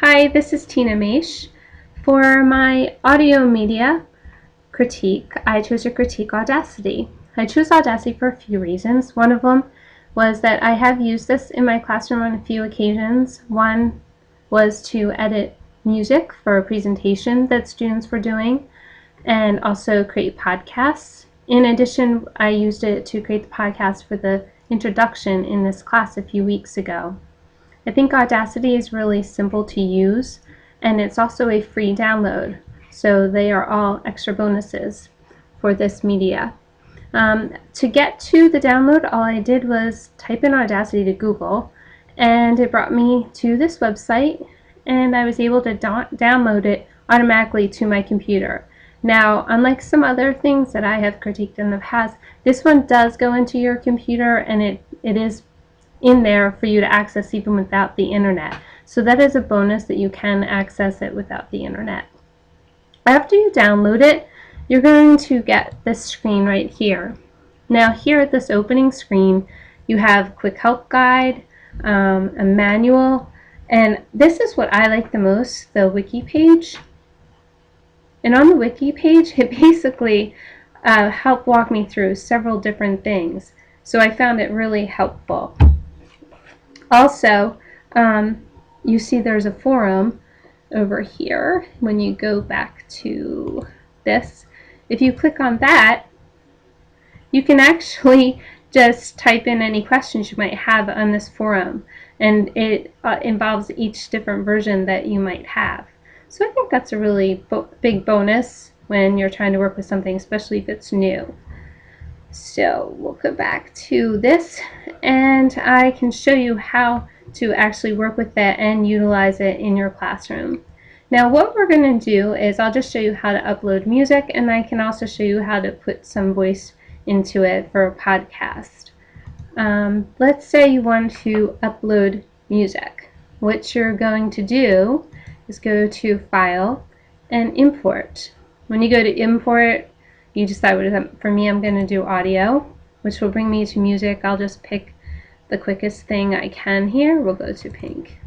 Hi, this is Tina Maish. For my audio media critique, I chose to critique Audacity. I chose Audacity for a few reasons. One of them was that I have used this in my classroom on a few occasions. One was to edit music for a presentation that students were doing and also create podcasts. In addition, I used it to create the podcast for the introduction in this class a few weeks ago. I think Audacity is really simple to use, and it's also a free download, so they are all extra bonuses for this media. To get to the download, all I did was type in Audacity to Google, and it brought me to this website, and I was able to download it automatically to my computer. Now, unlike some other things that I have critiqued in the past, this one does go into your computer, and it is in there for you to access even without the internet. So that is a bonus that you can access it without the internet. After you download it, you're going to get this screen right here. Now here at this opening screen, you have quick help guide, a manual, and this is what I like the most, the wiki page. And on the wiki page, it basically helped walk me through several different things. So I found it really helpful. Also, you see there's a forum over here. When you go back to this, if you click on that, you can actually just type in any questions you might have on this forum, and it involves each different version that you might have. So I think that's a really big bonus when you're trying to work with something, especially if it's new. So we'll go back to this, and I can show you how to actually work with that and utilize it in your classroom. Now what we're going to do is I'll just show you how to upload music, and I can also show you how to put some voice into it for a podcast. Let's say you want to upload music. What you're going to do is go to File and Import. When you go to Import, you decide for me, I'm going to do audio, which will bring me to music. I'll just pick the quickest thing I can here. We'll go to Pink.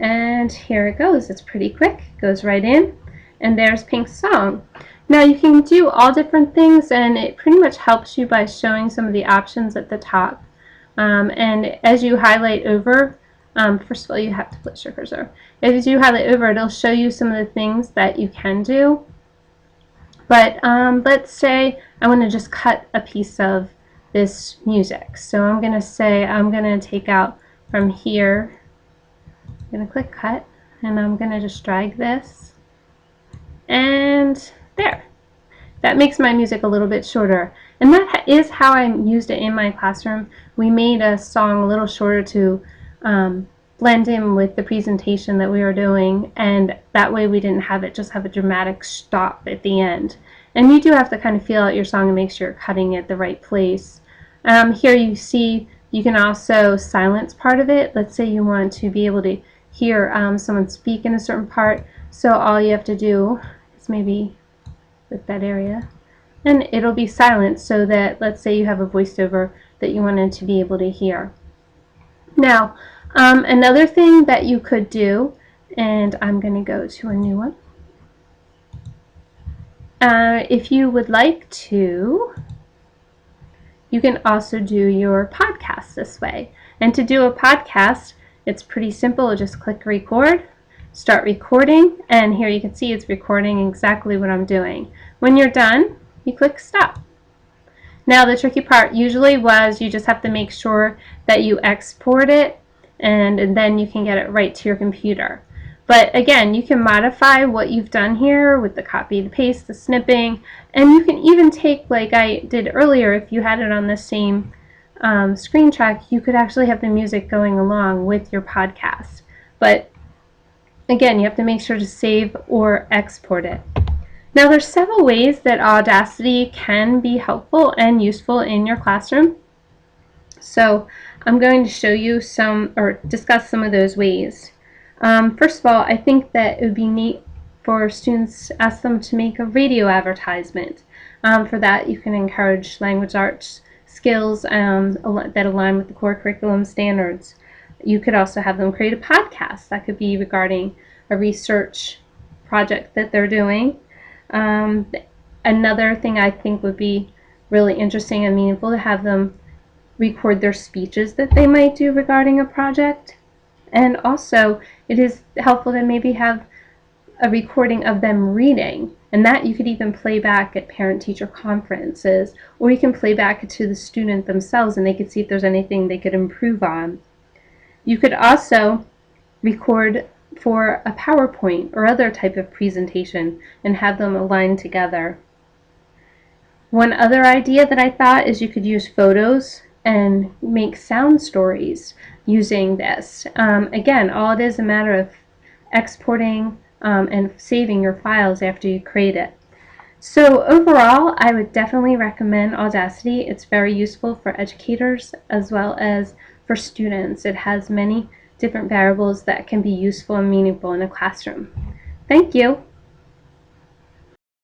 And here it goes. It's pretty quick. It goes right in. And there's Pink's song. Now you can do all different things, and it pretty much helps you by showing some of the options at the top. And as you highlight over, first of all, you have to place your cursor. As you highlight over, it'll show you some of the things that you can do. But let's say I want to just cut a piece of this music. So I'm going to say I'm going to take out from here. I'm going to click cut, and I'm going to just drag this. And there. That makes my music a little bit shorter. And that is how I used it in my classroom. We made a song a little shorter to blend in with the presentation that we were doing, and that way we didn't have it just have a dramatic stop at the end. And you do have to kind of feel out your song and make sure you're cutting at the right place. Here you see you can also silence part of it. Let's say you want to be able to hear someone speak in a certain part, so all you have to do is maybe with that area, and it'll be silent, so that let's say you have a voiceover that you wanted to be able to hear. Now another thing that you could do, and I'm going to go to a new one, if you would like to, you can also do your podcast this way. And to do a podcast, it's pretty simple. Just click record, start recording, and here you can see it's recording exactly what I'm doing. When you're done, you click stop. Now the tricky part usually was you just have to make sure that you export it, and then you can get it right to your computer. But again, you can modify what you've done here with the copy, the paste, the snipping, and you can even take, like I did earlier, if you had it on the same screen track, you could actually have the music going along with your podcast. But again, you have to make sure to save or export it. Now there's several ways that Audacity can be helpful and useful in your classroom. So I'm going to show you some, or discuss some of those ways. First of all, I think that it would be neat for students, ask them to make a radio advertisement. For that, you can encourage language arts skills that align with the core curriculum standards. You could also have them create a podcast that could be regarding a research project that they're doing. Another thing I think would be really interesting and meaningful to have them record their speeches that they might do regarding a project. And also, it is helpful to maybe have a recording of them reading, and that you could even play back at parent-teacher conferences, or you can play back to the student themselves and they could see if there's anything they could improve on. You could also record for a PowerPoint or other type of presentation and have them aligned together. One other idea that I thought is you could use photos and make sound stories using this. Again, all it is a matter of exporting and saving your files after you create it. So overall, I would definitely recommend Audacity. It's very useful for educators as well as for students. It has many different variables that can be useful and meaningful in a classroom. Thank you.